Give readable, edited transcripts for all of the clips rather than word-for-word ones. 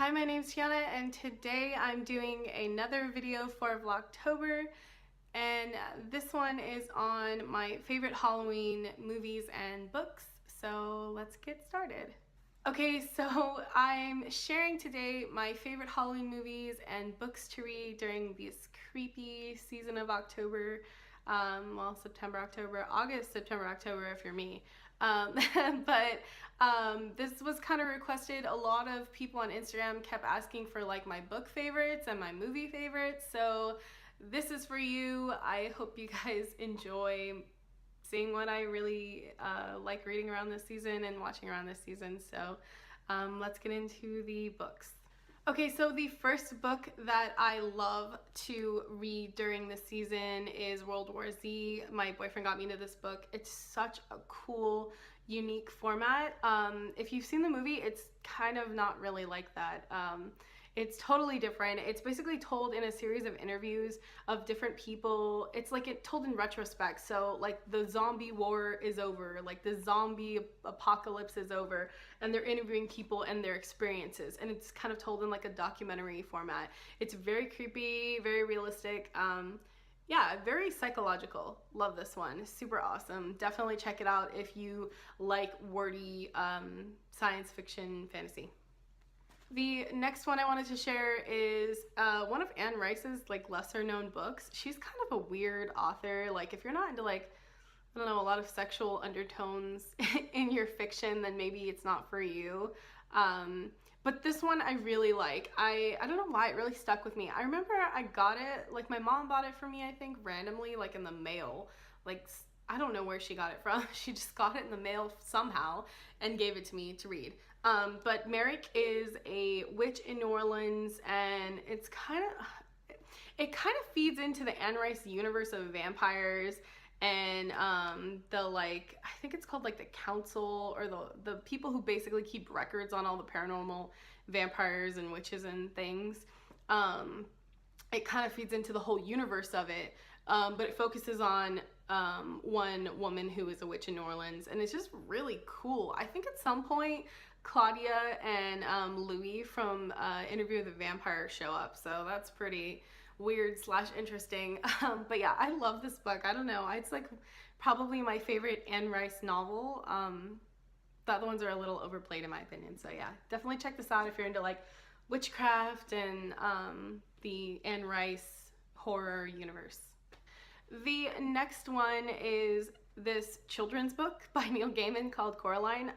Hi, my name's Tiana, and today I'm doing another video for Vlogtober, and this one is on my favorite Halloween movies and books, so let's get started. Okay, so I'm sharing today my favorite Halloween movies and books to read during this creepy season of October. Well, September, October, August, September, October if you're me. But this was kind of requested. A lot of people on Instagram kept asking for like my book favorites and my movie favorites, so this is for you. I hope you guys enjoy seeing what I really like reading around this season and watching around this season. So let's get into the books. Okay, so the first book that I love to read during this season is World War Z. My boyfriend got me into this book. It's such a cool, unique format. If you've seen the movie, it's kind of not really like that. It's totally different. It's basically told in a series of interviews of different people. It's like it told in retrospect. So like the zombie war is over, like the zombie apocalypse is over, and they're interviewing people and their experiences. And it's kind of told in like a documentary format. It's very creepy, very realistic. Yeah, very psychological. Love this one. Super awesome. Definitely check it out if you like wordy science fiction fantasy. The next one I wanted to share is one of Anne Rice's like lesser known books. She's kind of a weird author. Like if you're not into like, I don't know, a lot of sexual undertones in your fiction, then maybe it's not for you. But this one I really like. I don't know why it really stuck with me. I remember I got it, like my mom bought it for me, I think randomly, like in the mail. Like I don't know where she got it from. She just got it in the mail somehow and gave it to me to read. But Merrick is a witch in New Orleans, and it kind of feeds into the Anne Rice universe of vampires and the like, I think it's called like the council, or the people who basically keep records on all the paranormal vampires and witches and things. It kind of feeds into the whole universe of it, but it focuses on one woman who is a witch in New Orleans, and it's just really cool. I think at some point Claudia and Louis from Interview with the Vampire show up, so that's pretty weird / interesting. But yeah, I love this book. I don't know, it's like probably my favorite Anne Rice novel. The other ones are a little overplayed in my opinion, so yeah, definitely check this out if you're into like witchcraft and the Anne Rice horror universe. The next one is this children's book by Neil Gaiman called Coraline.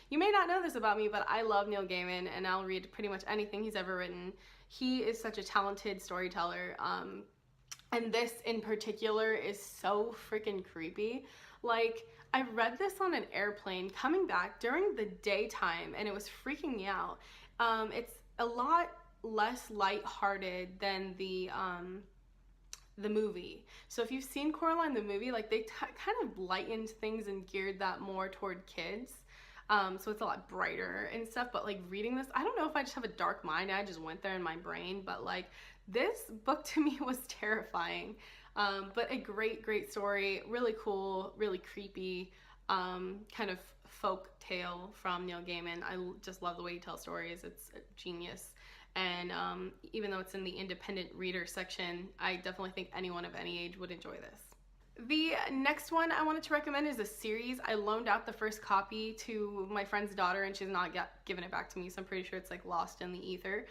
You may not know this about me, but I love Neil Gaiman, and I'll read pretty much anything he's ever written. He is such a talented storyteller, and this in particular is so freaking creepy. Like, I read this on an airplane coming back during the daytime, and it was freaking me out. It's a lot less lighthearted than the movie. So if you've seen Coraline the movie, like they kind of lightened things and geared that more toward kids. So it's a lot brighter and stuff, but like reading this, I don't know if I just have a dark mind, I just went there in my brain, but like this book to me was terrifying. But a great story, really cool, really creepy, kind of folk tale from Neil Gaiman. I just love the way he tells stories. It's genius. And even though it's in the independent reader section, I definitely think anyone of any age would enjoy this. The next one I wanted to recommend is a series. I loaned out the first copy to my friend's daughter, and she's not given it back to me, so I'm pretty sure it's like lost in the ether.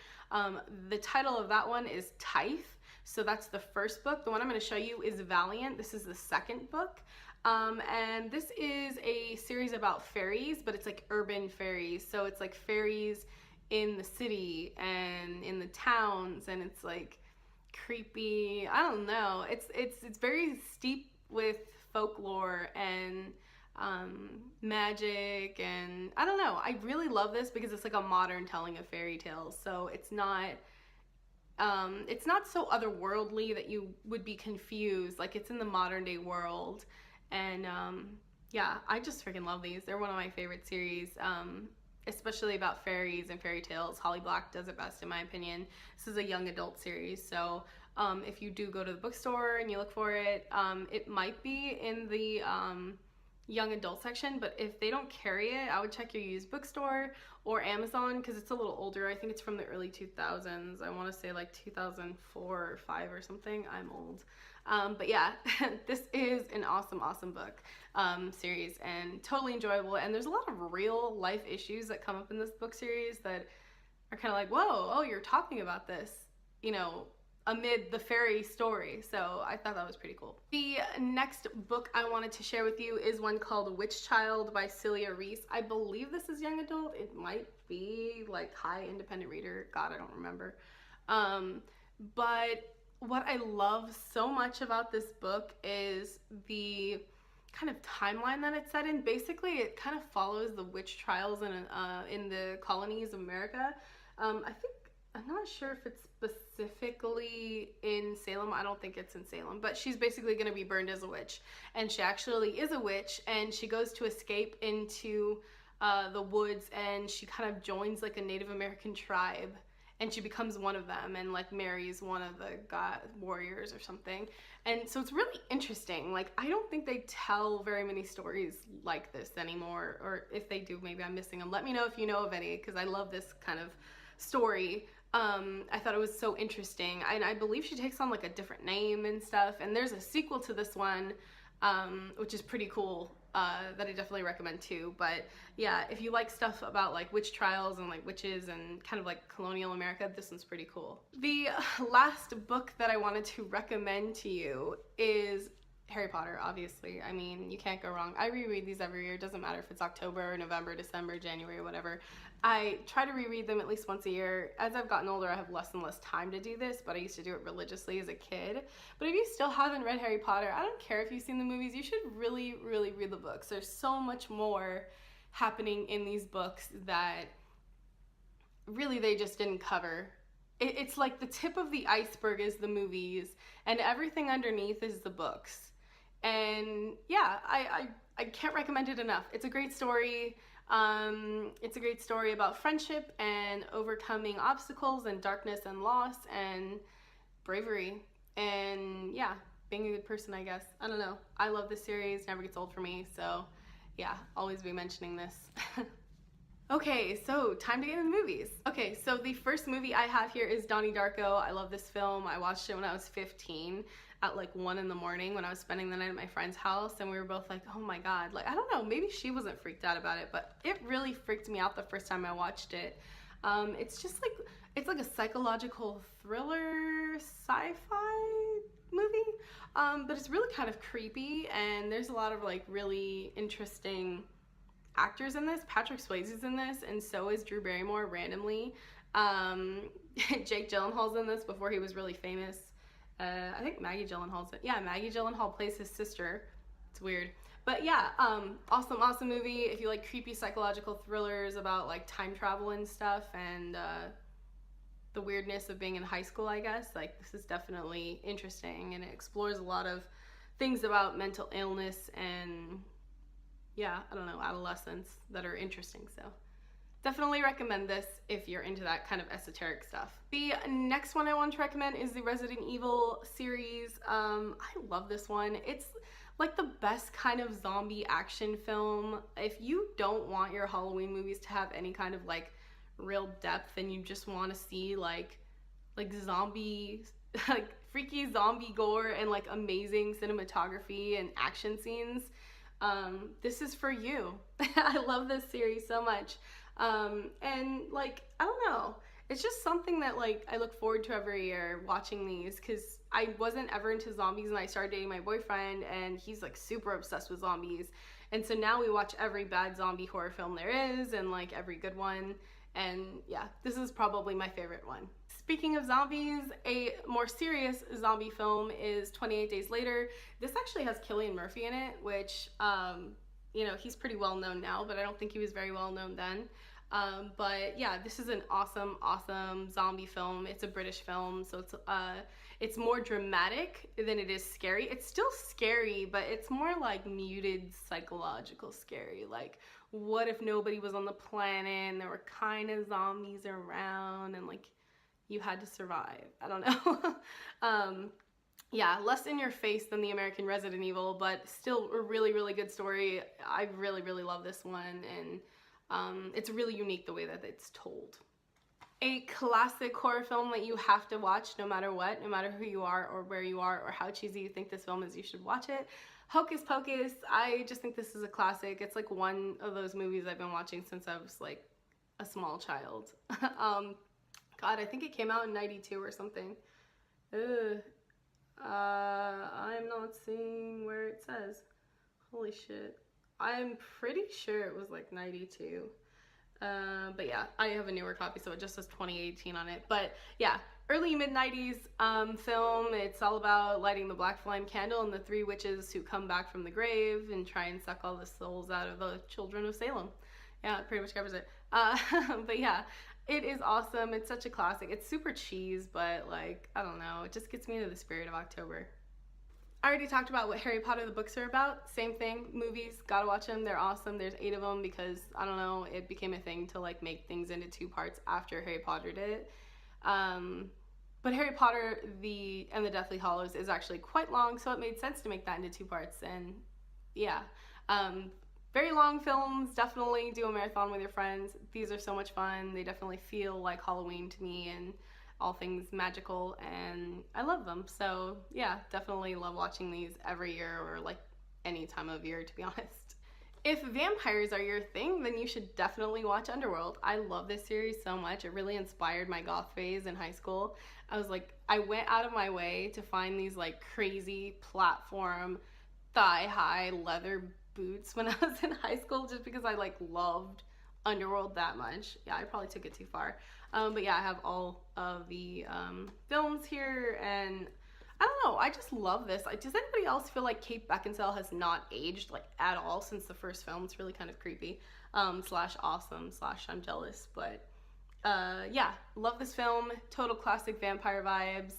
The title of that one is Tithe, so that's the first book. The one I'm going to show you is Valiant. This is the second book. And this is a series about fairies, but it's like urban fairies, so it's like fairies in the city and in the towns, and it's like creepy. I don't know, it's very steep with folklore and magic, and I don't know, I really love this because it's like a modern telling of fairy tales, so it's not so otherworldly that you would be confused. Like it's in the modern day world, and yeah, I just freaking love these. They're one of my favorite series, especially about fairies and fairy tales. Holly Black does it best in my opinion. This is a young adult series, so if you do go to the bookstore and you look for it, it might be in the young adult section, but if they don't carry it, I would check your used bookstore or Amazon, because it's a little older. I think it's from the early 2000s. I want to say like 2004 or 5 or something. I'm old. But yeah, this is an awesome book series, and totally enjoyable. And there's a lot of real life issues that come up in this book series that are kind of like, whoa, oh, you're talking about this, you know, amid the fairy story. So I thought that was pretty cool. The next book I wanted to share with you is one called Witch Child by Celia Reese. I believe this is young adult. It might be like high independent reader. God, I don't remember. But what I love so much about this book is the kind of timeline that it's set in. Basically, it kind of follows the witch trials in the colonies of America. I'm not sure if it's specifically in Salem. I don't think it's in Salem, but she's basically going to be burned as a witch, and she actually is a witch, and she goes to escape into the woods, and she kind of joins like a Native American tribe, and she becomes one of them and like marries one of the god warriors or something. And so it's really interesting. Like, I don't think they tell very many stories like this anymore, or if they do, maybe I'm missing them. Let me know if you know of any, because I love this kind of story. I thought it was so interesting, and I believe she takes on like a different name and stuff, and there's a sequel to this one, which is pretty cool, that I definitely recommend too. But yeah, if you like stuff about like witch trials and like witches and kind of like colonial America, this one's pretty cool. The last book that I wanted to recommend to you is Harry Potter, obviously. I mean, you can't go wrong. I reread these every year. It doesn't matter if it's October, November, December, January, whatever. I try to reread them at least once a year. As I've gotten older, I have less and less time to do this, but I used to do it religiously as a kid. But if you still haven't read Harry Potter, I don't care if you've seen the movies, you should really read the books. There's so much more happening in these books that really they just didn't cover. It's like the tip of the iceberg is the movies, and everything underneath is the books. And yeah, I can't recommend it enough. It's a great story. It's a great story about friendship and overcoming obstacles and darkness and loss and bravery and yeah, being a good person, I guess. I don't know. I love this series. Never gets old for me. So yeah, always be mentioning this. Okay, so time to get into the movies. Okay, so the first movie I have here is Donnie Darko. I love this film. I watched it when I was 15 at like 1 in the morning when I was spending the night at my friend's house, and we were both like, oh my god, like, I don't know, maybe she wasn't freaked out about it, but it really freaked me out the first time I watched it. It's just like, it's like a psychological thriller sci-fi movie, but it's really kind of creepy, and there's a lot of like really interesting actors in this. Patrick Swayze's in this, and so is Drew Barrymore randomly. Jake Gyllenhaal's in this before he was really famous. I think Maggie Gyllenhaal's in it. Yeah, Maggie Gyllenhaal plays his sister. It's weird. But yeah, awesome movie. If you like creepy psychological thrillers about like time travel and stuff, and the weirdness of being in high school, I guess, like, this is definitely interesting, and it explores a lot of things about mental illness and yeah, I don't know, adolescence that are interesting. So definitely recommend this if you're into that kind of esoteric stuff. The next one I want to recommend is the Resident Evil series. I love this one. It's like the best kind of zombie action film. If you don't want your Halloween movies to have any kind of like real depth, and you just want to see like zombie, like freaky zombie gore and like amazing cinematography and action scenes, this is for you. I love this series so much. And like, I don't know, it's just something that like I look forward to every year, watching these, because I wasn't ever into zombies, and I started dating my boyfriend, and he's like super obsessed with zombies, and so now we watch every bad zombie horror film there is, and like every good one. And yeah, this is probably my favorite one. Speaking of zombies, a more serious zombie film is 28 Days Later. This actually has Cillian Murphy in it, which, you know, he's pretty well known now, but I don't think he was very well known then. But yeah, this is an awesome zombie film. It's a British film, so it's more dramatic than it is scary. It's still scary, but it's more like muted psychological scary. Like, what if nobody was on the planet and there were kind of zombies around, and like you had to survive? I don't know. yeah, less in your face than the American Resident Evil, but still a really, really good story. I really, really love this one, and it's really unique the way that it's told. A classic horror film that you have to watch no matter what, no matter who you are or where you are or how cheesy you think this film is, you should watch it. Hocus Pocus. I just think this is a classic. It's like one of those movies I've been watching since I was like a small child. God, I think it came out in 92 or something. Ugh. I'm not seeing where it says. Holy shit. I'm pretty sure it was like 92. But yeah, I have a newer copy, so it just says 2018 on it. But yeah, early mid-90s film. It's all about lighting the black flame candle and the three witches who come back from the grave and try and suck all the souls out of the children of Salem. Yeah, it pretty much covers it. But yeah, it is awesome. It's such a classic. It's super cheese, but like, I don't know, it just gets me into the spirit of October. I already talked about what Harry Potter the books are about. Same thing, movies, gotta watch them. They're awesome. There's 8 of them because, I don't know, it became a thing to like make things into 2 parts after Harry Potter did it. But Harry Potter and the Deathly Hallows is actually quite long, so it made sense to make that into 2 parts. And yeah, very long films. Definitely do a marathon with your friends. These are so much fun. They definitely feel like Halloween to me and all things magical, and I love them. So yeah, definitely love watching these every year or like any time of year, to be honest. If vampires are your thing, then you should definitely watch Underworld. I love this series so much. It really inspired my goth phase in high school. I went out of my way to find these like crazy platform thigh-high leather boots when I was in high school, just because I like loved Underworld that much. Yeah, I probably took it too far. But yeah, I have all of the films here, and I don't know, I just love this. Does anybody else feel like Kate Beckinsale has not aged like at all since the first film? It's really kind of creepy, slash awesome, slash I'm jealous, but yeah, love this film. Total classic vampire vibes.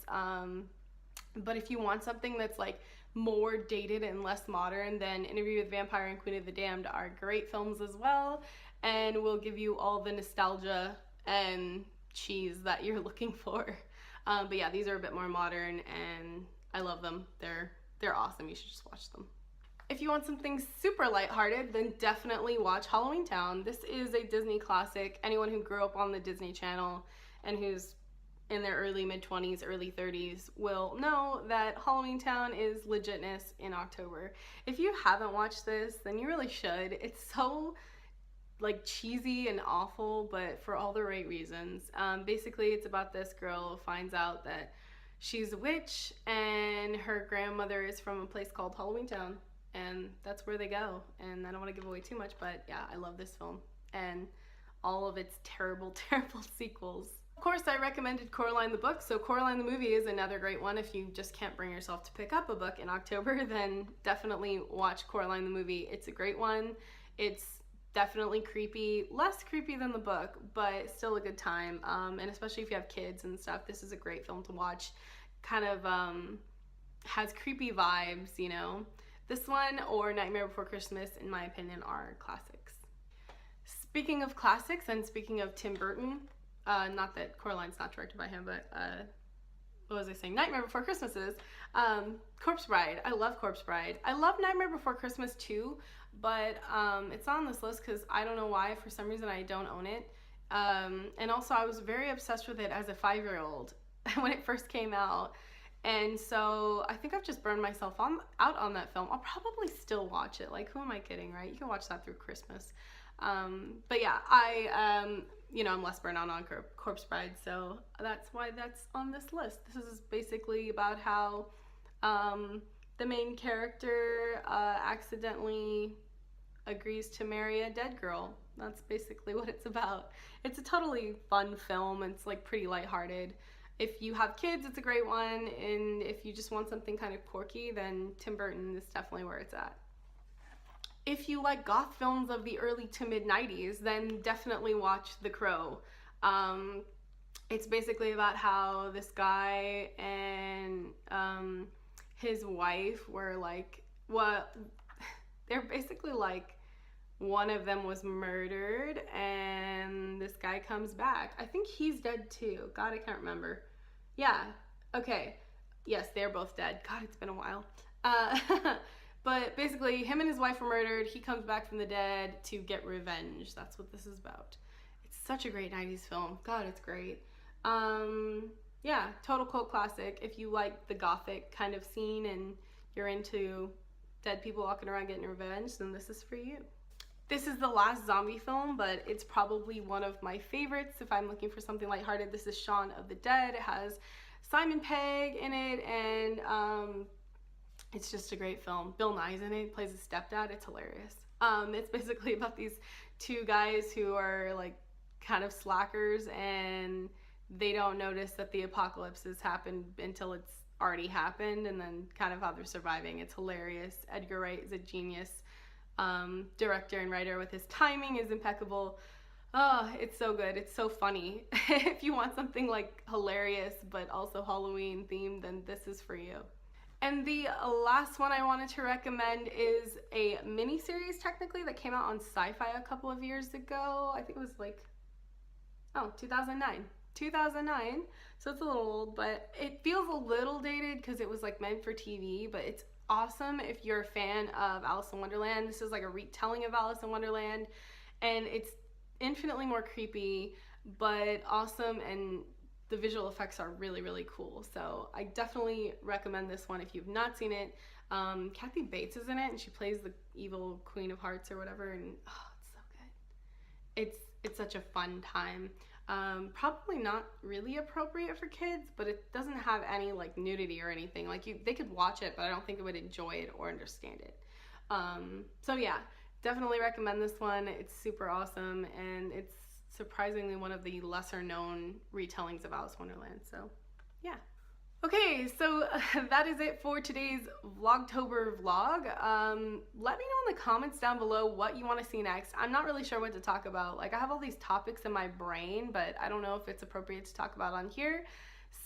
But if you want something that's like more dated and less modern, then Interview with Vampire and Queen of the Damned are great films as well, and will give you all the nostalgia and cheese that you're looking for. But yeah, these are a bit more modern, and I love them. They're awesome. You should just watch them. If you want something super lighthearted, then definitely watch Halloween Town. This is a Disney classic. Anyone who grew up on the Disney Channel and who's in their early mid-20s, early 30s will know that Halloween Town is legitness in October. If you haven't watched this, then you really should. It's so like cheesy and awful, but for all the right reasons. Basically, it's about this girl who finds out that she's a witch and her grandmother is from a place called Halloween Town, and that's where they go. And I don't want to give away too much, but yeah, I love this film and all of its terrible, terrible sequels. Of course, I recommended Coraline the book, so Coraline the movie is another great one. If you just can't bring yourself to pick up a book in October, then definitely watch Coraline the movie. It's a great one. It's definitely creepy, less creepy than the book, but still a good time. And especially if you have kids and stuff, this is a great film to watch. Kind of has creepy vibes, you know. This one or Nightmare Before Christmas, in my opinion, are classics. Speaking of classics and speaking of Tim Burton, not that Coraline's not directed by him, but what was I saying? Nightmare Before Christmas is. Corpse Bride. I love Corpse Bride. I love Nightmare Before Christmas too, but it's on this list because I don't know why. For some reason, I don't own it. And also, I was very obsessed with it as a 5-year-old when it first came out. And so I think I've just burned myself out on that film. I'll probably still watch it. Like, who am I kidding, right? You can watch that through Christmas. But yeah, you know, I'm less burnt out on Corpse Bride, so that's why that's on this list. This is basically about how the main character accidentally agrees to marry a dead girl. That's basically what it's about. It's a totally fun film. It's like pretty lighthearted. If you have kids, it's a great one, and if you just want something kind of quirky, then Tim Burton is definitely where it's at. If you like goth films of the early to mid-90s, then definitely watch The Crow. It's basically about how this guy and his wife were like, well, they're basically like, one of them was murdered and this guy comes back. I think he's dead too. God, I can't remember. Yeah, okay. Yes, they're both dead. God, it's been a while. Uh, but basically, him and his wife were murdered. He comes back from the dead to get revenge. That's what this is about. It's such a great 90s film. God, it's great. Yeah, total cult classic. If you like the gothic kind of scene and you're into dead people walking around getting revenge, then this is for you. This is the last zombie film, but it's probably one of my favorites if I'm looking for something lighthearted. This is Shaun of the Dead. It has Simon Pegg in it, and it's just a great film. Bill Nye's in it. He plays his stepdad. It's hilarious. It's basically about these two guys who are like kind of slackers, and they don't notice that the apocalypse has happened until it's already happened, and then kind of how they're surviving. It's hilarious. Edgar Wright is a genius director and writer with his timing is impeccable. Oh, it's so good. It's so funny. If you want something like hilarious but also Halloween themed, then this is for you. And the last one I wanted to recommend is a mini-series technically that came out on Sci-Fi a couple of years ago. I think it was like, 2009. 2009, so it's a little old, but it feels a little dated because it was like meant for TV, but it's awesome if you're a fan of Alice in Wonderland. This is like a retelling of Alice in Wonderland, and it's infinitely more creepy, but awesome, and the visual effects are really, really cool. So I definitely recommend this one if you've not seen it. Kathy Bates is in it, and she plays the evil Queen of Hearts or whatever, and it's so good. It's such a fun time. Probably not really appropriate for kids, but it doesn't have any like nudity or anything. Like they could watch it, but I don't think they would enjoy it or understand it. So yeah, definitely recommend this one. It's super awesome, and it's surprisingly one of the lesser known retellings of Alice in Wonderland. So yeah. Okay, so that is it for today's Vlogtober vlog. Let me know in the comments down below what you want to see next. I'm not really sure what to talk about. Like, I have all these topics in my brain, but I don't know if it's appropriate to talk about on here.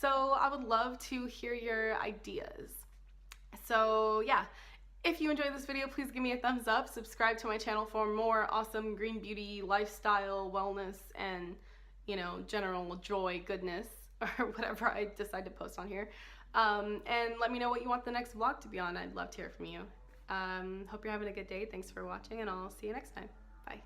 So I would love to hear your ideas. So yeah, if you enjoyed this video, please give me a thumbs up. Subscribe to my channel for more awesome green beauty, lifestyle, wellness, and, you know, general joy, goodness, or whatever I decide to post on here. And let me know what you want the next vlog to be on. I'd love to hear from you. Hope you're having a good day. Thanks for watching, and I'll see you next time. Bye.